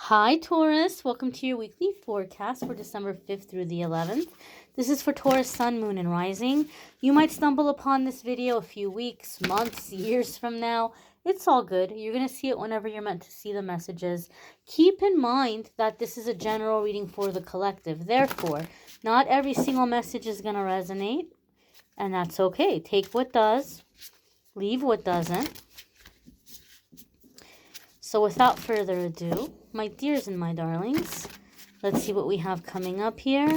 Hi, Taurus. Welcome to your weekly forecast for December 5th through the 11th. This is for Taurus, Sun, Moon, and Rising. You might stumble upon this video a few weeks, months, years from now. It's all good. You're going to see it whenever you're meant to see the messages. Keep in mind that this is a general reading for the collective. Therefore, not every single message is going to resonate, and that's okay. Take what does, leave what doesn't. So without further ado, my dears and my darlings, let's see what we have coming up here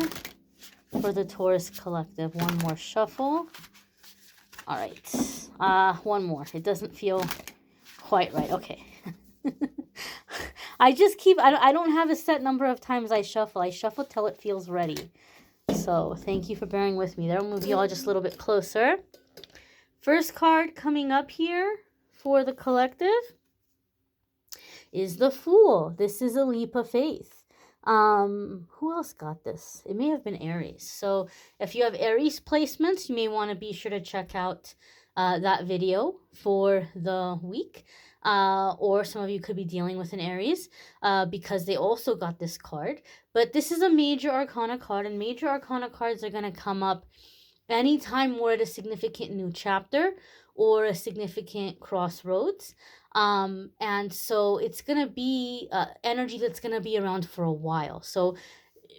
for the Taurus collective. One more shuffle. All right. One more. It doesn't feel quite right. Okay. I don't have a set number of times I shuffle. I shuffle till it feels ready. So thank you for bearing with me there. I'll move you all just a little bit closer. First card coming up here for the collective is the Fool. This is a leap of faith. Who else got this? It may have been Aries. So if you have Aries placements, you may want to be sure to check out that video for the week. Or some of you could be dealing with an Aries because they also got this card. But this is a major arcana card, and major arcana cards are going to come up anytime we're at a significant new chapter or a significant crossroads. And so it's going to be energy that's going to be around for a while. So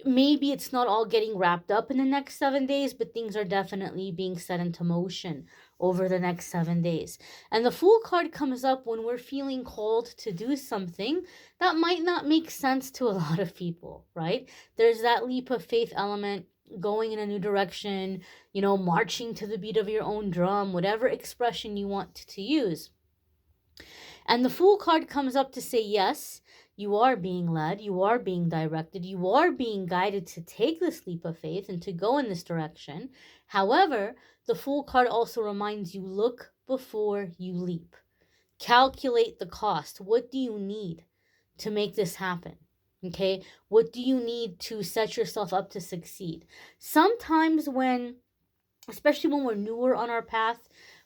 maybe it's not all getting wrapped up in the next 7 days, but things are definitely being set into motion over the next 7 days. And the Fool card comes up when we're feeling called to do something that might not make sense to a lot of people, right? There's that leap of faith element, going in a new direction, marching to the beat of your own drum, whatever expression you want to use. And the Fool card comes up to say, yes, you are being led, you are being directed, you are being guided to take this leap of faith and to go in this direction. However, the Fool card also reminds you, look before you leap. Calculate the cost. What do you need to make this happen? Okay, what do you need to set yourself up to succeed? Sometimes especially when we're newer on our path,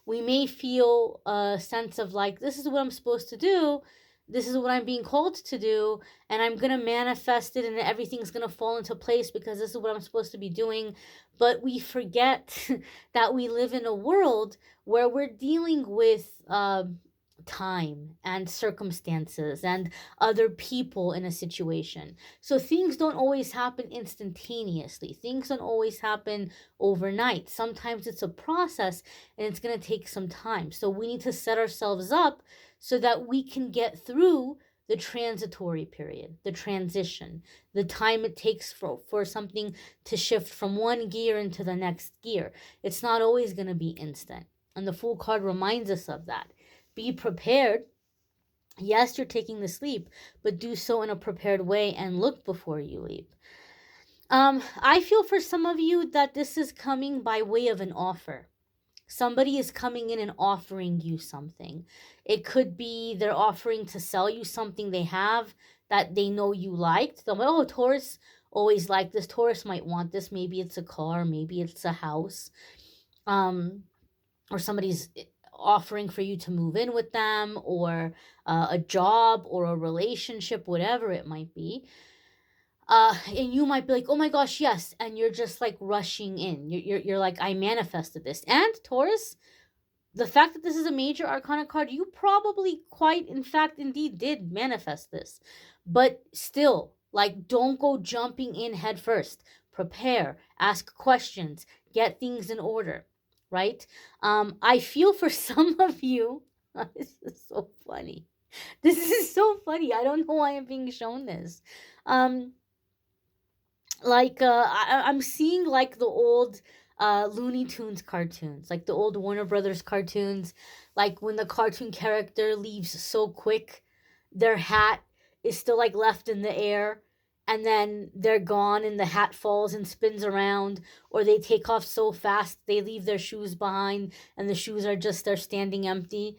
we may feel a sense of like, this is what I'm supposed to do. This is what I'm being called to do. And I'm going to manifest it and everything's going to fall into place because this is what I'm supposed to be doing. But we forget that we live in a world where we're dealing with time and circumstances and other people in a situation. So things don't always happen instantaneously. Things don't always happen overnight. Sometimes it's a process and it's going to take some time. So we need to set ourselves up so that we can get through the transitory period, the transition, the time it takes for something to shift from one gear into the next gear. It's not always going to be instant. And the Fool card reminds us of that. Be prepared. Yes, you're taking this leap, but do so in a prepared way and look before you leap. I feel for some of you that this is coming by way of an offer. Somebody is coming in and offering you something. It could be they're offering to sell you something they have that they know you liked. They're like, oh, Taurus always liked this. Taurus might want this. Maybe it's a car. Maybe it's a house. Or somebody's offering for you to move in with them, or a job or a relationship, whatever it might be. And you might be like, oh my gosh, yes. And you're just like rushing in. You're like, I manifested this. And Taurus, the fact that this is a major arcana card, you probably quite, in fact, indeed did manifest this. But still, like, don't go jumping in head first. Prepare, ask questions, get things in order, right? I feel for some of you, this is so funny. This is so funny. I don't know why I'm being shown this. I'm seeing like the old Looney Tunes cartoons, like the old Warner Brothers cartoons, like when the cartoon character leaves so quick, their hat is still like left in the air, and then they're gone and the hat falls and spins around, or they take off so fast they leave their shoes behind and the shoes are just they're standing empty.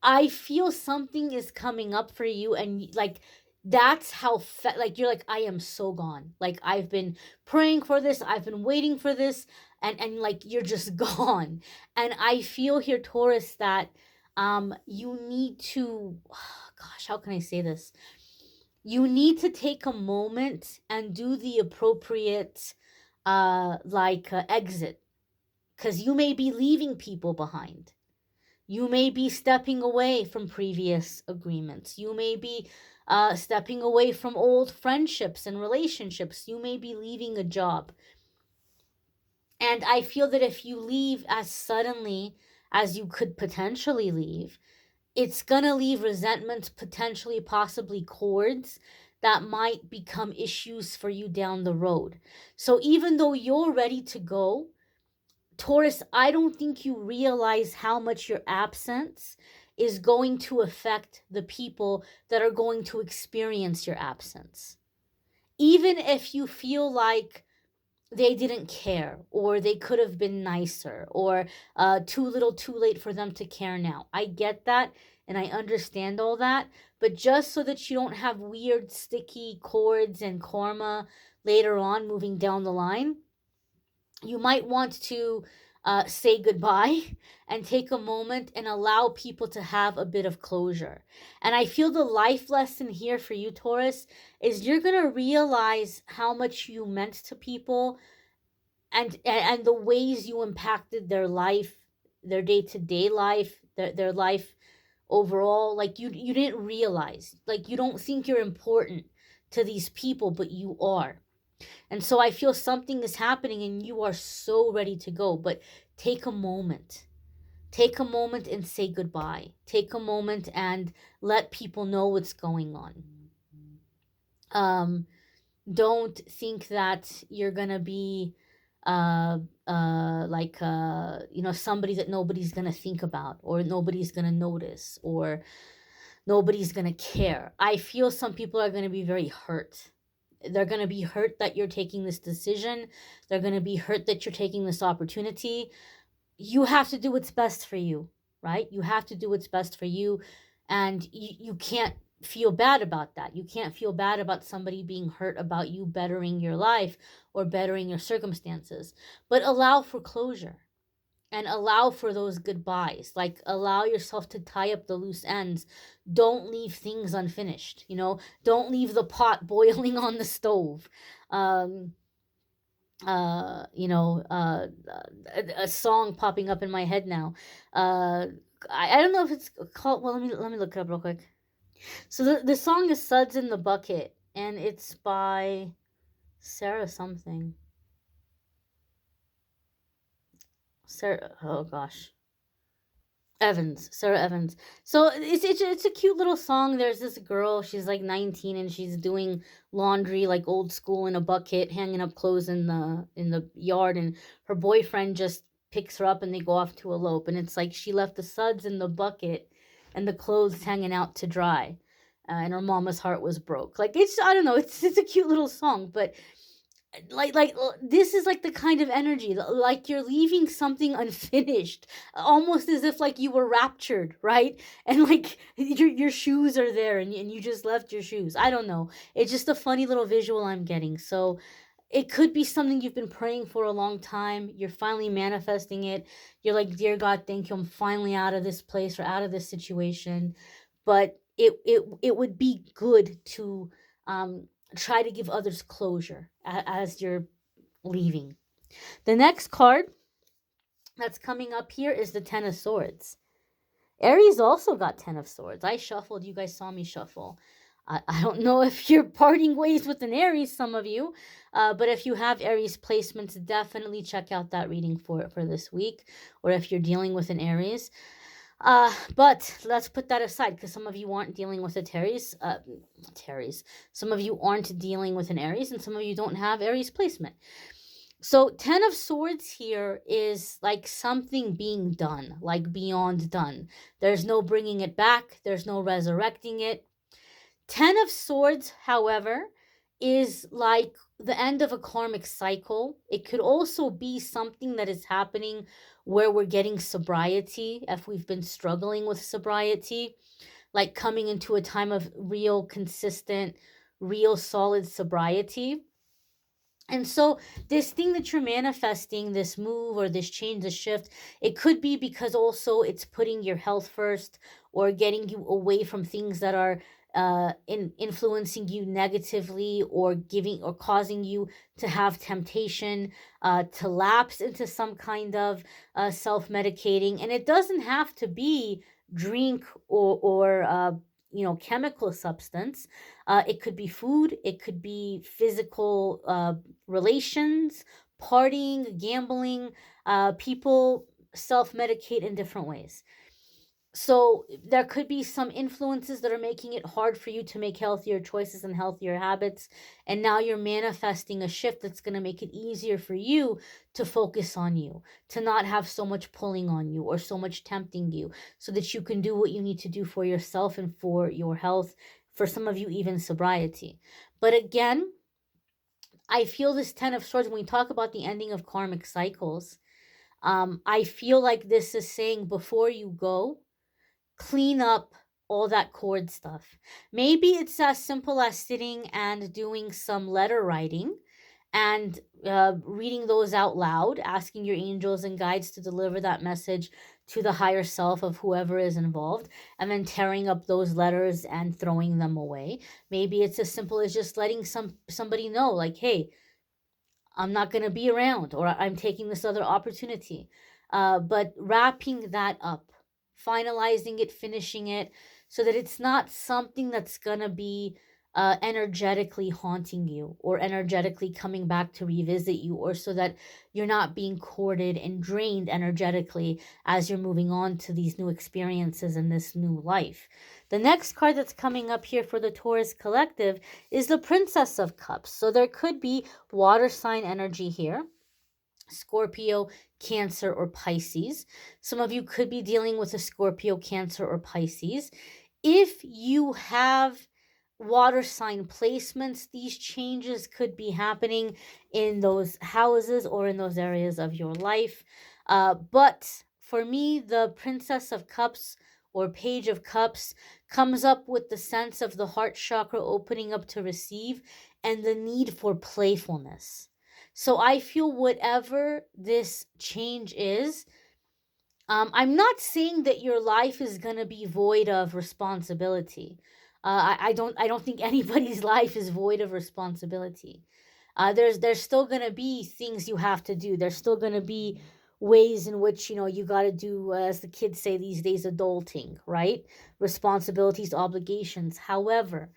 I feel something is coming up for you, and like that's how like you're like, I am so gone. Like, I've been praying for this, I've been waiting for this, and like you're just gone. And I feel here, Taurus, that you need to, oh, gosh, how can I say this? you need to take a moment and do the appropriate exit, because you may be leaving people behind. You may be stepping away from previous agreements. You may be stepping away from old friendships and relationships. You may be leaving a job. And I feel that if you leave as suddenly as you could potentially leave, it's going to leave resentments, potentially, possibly cords that might become issues for you down the road. So even though you're ready to go, Taurus, I don't think you realize how much your absence is going to affect the people that are going to experience your absence. Even if you feel like they didn't care, or they could have been nicer, or too little too late for them to care now. I get that, and I understand all that, but just so that you don't have weird sticky cords and karma later on moving down the line, you might want to say goodbye and take a moment and allow people to have a bit of closure. And I feel the life lesson here for you, Taurus, is you're going to realize how much you meant to people, and the ways you impacted their life, their day-to-day life, their life overall. Like you didn't realize, like you don't think you're important to these people, but you are. And so I feel something is happening and you are so ready to go, but take a moment. Take a moment and say goodbye. Take a moment and let people know what's going on. Don't think that you're going to be somebody that nobody's going to think about, or nobody's going to notice, or nobody's going to care. I feel some people are going to be very hurt. They're going to be hurt that you're taking this decision. They're going to be hurt that you're taking this opportunity. You have to do what's best for you, right? You have to do what's best for you. And you can't feel bad about that. You can't feel bad about somebody being hurt about you bettering your life or bettering your circumstances. But allow for closure and allow for those goodbyes. Like, allow yourself to tie up the loose ends. Don't leave things unfinished. Don't leave the pot boiling on the stove. A song popping up in my head now. I don't know if it's called. Well, let me look it up real quick. So the song is "Suds in the Bucket," and it's by Sarah something. Sarah. Oh gosh. Sarah Evans. So it's a cute little song. There's this girl, she's like 19, and she's doing laundry like old school in a bucket, hanging up clothes in the yard, and her boyfriend just picks her up and they go off to elope, and it's like she left the suds in the bucket and the clothes hanging out to dry. And her mama's heart was broke. Like, I don't know, it's a cute little song, but like this is like the kind of energy, like you're leaving something unfinished, almost as if like you were raptured, right? And like your shoes are there, and you just left your shoes. I don't know, it's just a funny little visual I'm getting. So it could be something you've been praying for a long time. You're finally manifesting it. You're like, dear God, thank you, I'm finally out of this place or out of this situation. But it would be good to try to give others closure as you're leaving. The next card that's coming up here is the Ten of Swords. Aries also got Ten of Swords. I shuffled. You guys saw me shuffle. I don't know if you're parting ways with an Aries, some of you, but if you have Aries placements, definitely check out that reading for this week, or if you're dealing with an Aries. But let's put that aside, because some of you aren't dealing with a Aries. Some of you aren't dealing with an Aries, and some of you don't have Aries placement. So 10 of Swords here is like something being done, like beyond done. There's no bringing it back. There's no resurrecting it. 10 of Swords, however, is like the end of a karmic cycle. It could also be something that is happening where we're getting sobriety, if we've been struggling with sobriety, like coming into a time of real consistent, real solid sobriety. And so this thing that you're manifesting, this move or this change, this shift, it could be because also it's putting your health first, or getting you away from things that are influencing you negatively, or giving or causing you to have temptation to lapse into some kind of self-medicating. And it doesn't have to be drink or chemical substance. It could be food, it could be physical relations, partying, gambling. People self-medicate in different ways. So there could be some influences that are making it hard for you to make healthier choices and healthier habits. And now you're manifesting a shift that's going to make it easier for you to focus on you, to not have so much pulling on you or so much tempting you, so that you can do what you need to do for yourself and for your health. For some of you, even sobriety. But again, I feel this 10 of Swords, when we talk about the ending of karmic cycles, I feel like this is saying, before you go, clean up all that cord stuff. Maybe it's as simple as sitting and doing some letter writing and reading those out loud, asking your angels and guides to deliver that message to the higher self of whoever is involved, and then tearing up those letters and throwing them away. Maybe it's as simple as just letting somebody know, like, hey, I'm not going to be around, or I'm taking this other opportunity. But wrapping that up, finalizing it, finishing it, so that it's not something that's going to be energetically haunting you, or energetically coming back to revisit you, or so that you're not being courted and drained energetically as you're moving on to these new experiences in this new life. The next card that's coming up here for the Taurus collective is the Princess of Cups. So there could be water sign energy here. Scorpio, Cancer, or Pisces. Some of you could be dealing with a Scorpio, Cancer, or Pisces. If you have water sign placements, these changes could be happening in those houses or in those areas of your life. But for me, the Princess of Cups or Page of Cups comes up with the sense of the heart chakra opening up to receive and the need for playfulness. So I feel whatever this change is, I'm not saying that your life is gonna be void of responsibility. I don't think anybody's life is void of responsibility. There's still gonna be things you have to do. There's still gonna be ways in which you got to do, as the kids say these days, adulting, right? Responsibilities, obligations. However,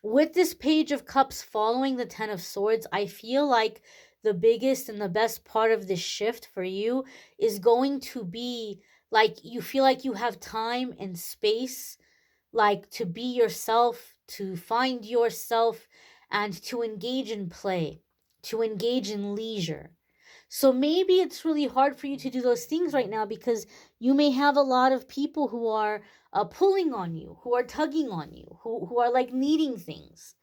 with this Page of Cups following the Ten of Swords, I feel like the biggest and the best part of this shift for you is going to be like, you feel like you have time and space, like, to be yourself, to find yourself, and to engage in play, to engage in leisure. So maybe it's really hard for you to do those things right now because you may have a lot of people who are pulling on you, who are tugging on you, who are like needing things.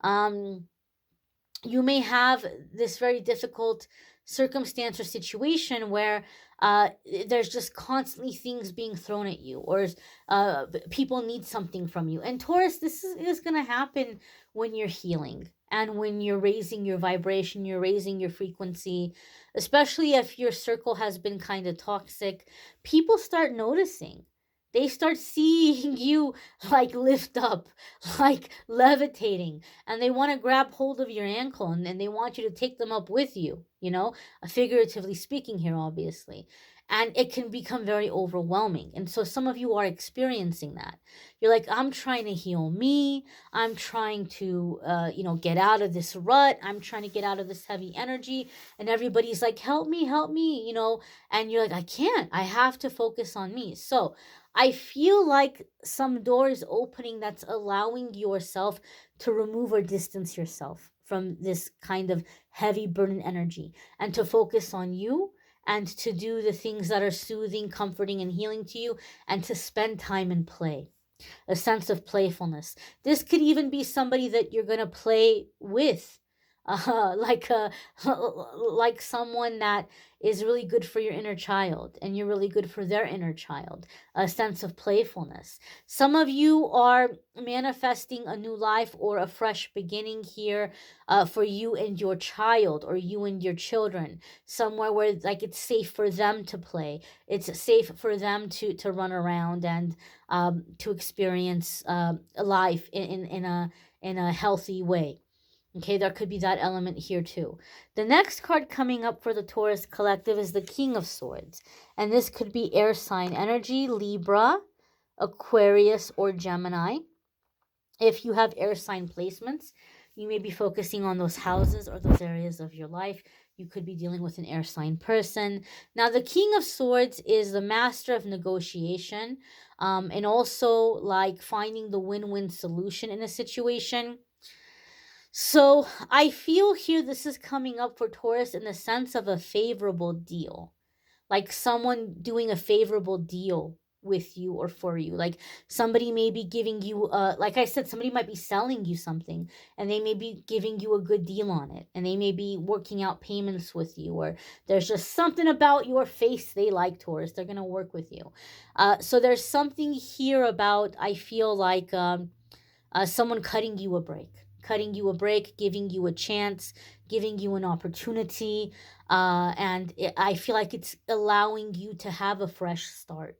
Um, you may have this very difficult circumstance or situation where there's just constantly things being thrown at you, or people need something from you. And Taurus, this is going to happen when you're healing and when you're raising your vibration, you're raising your frequency, especially if your circle has been kind of toxic. People start noticing. They start seeing you like lift up, like levitating, and they want to grab hold of your ankle, and they want you to take them up with you, figuratively speaking here, obviously. And it can become very overwhelming. And so some of you are experiencing that. You're like, I'm trying to heal me. I'm trying to, get out of this rut. I'm trying to get out of this heavy energy. And everybody's like, help me, and you're like, I can't. I have to focus on me. So I feel like some doors opening that's allowing yourself to remove or distance yourself from this kind of heavy burden energy, and to focus on you, and to do the things that are soothing, comforting, and healing to you, and to spend time in play, a sense of playfulness. This could even be somebody that you're going to play with, like a like someone that is really good for your inner child, and you're really good for their inner child. A sense of playfulness. Some of you are manifesting a new life or a fresh beginning here, for you and your child, or you and your children, somewhere where like it's safe for them to play, it's safe for them to run around and to experience life in a healthy way. Okay, there could be that element here too. The next card coming up for the Taurus collective is the King of Swords. And this could be air sign energy, Libra, Aquarius, or Gemini. If you have air sign placements, you may be focusing on those houses or those areas of your life. You could be dealing with an air sign person. Now, the King of Swords is the master of negotiation, and also like finding the win-win solution in a situation. So I feel here this is coming up for Taurus in the sense of a favorable deal, like someone doing a favorable deal with you or for you. Like somebody may be giving you, like I said, somebody might be selling you something, and they may be giving you a good deal on it, and they may be working out payments with you, or there's just something about your face they like, Taurus. They're going to work with you. So there's something here about, I feel like, someone cutting you a break, giving you a chance, giving you an opportunity. I feel like it's allowing you to have a fresh start,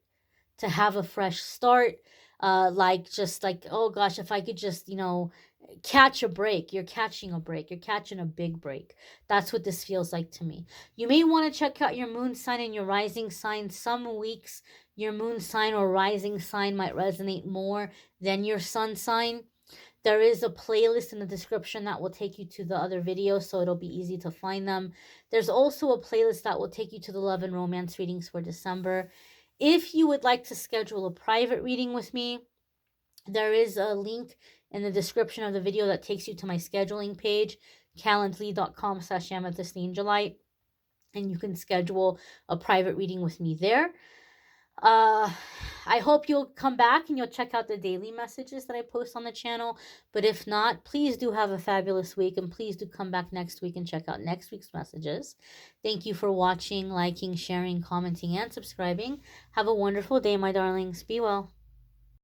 to have a fresh start. Like just like, oh gosh, if I could just, catch a break. You're catching a break. You're catching a big break. That's what this feels like to me. You may want to check out your moon sign and your rising sign. Some weeks, your moon sign or rising sign might resonate more than your sun sign. There is a playlist in the description that will take you to the other videos, so it'll be easy to find them. There's also a playlist that will take you to the love and romance readings for December. If you would like to schedule a private reading with me, there is a link in the description of the video that takes you to my scheduling page, calendly.com/amethystangelite, and you can schedule a private reading with me there. I hope you'll come back and you'll check out the daily messages that I post on the channel. But if not, please do have a fabulous week, and please do come back next week and check out next week's messages. Thank you for watching, liking, sharing, commenting, and subscribing. Have a wonderful day, my darlings. Be well.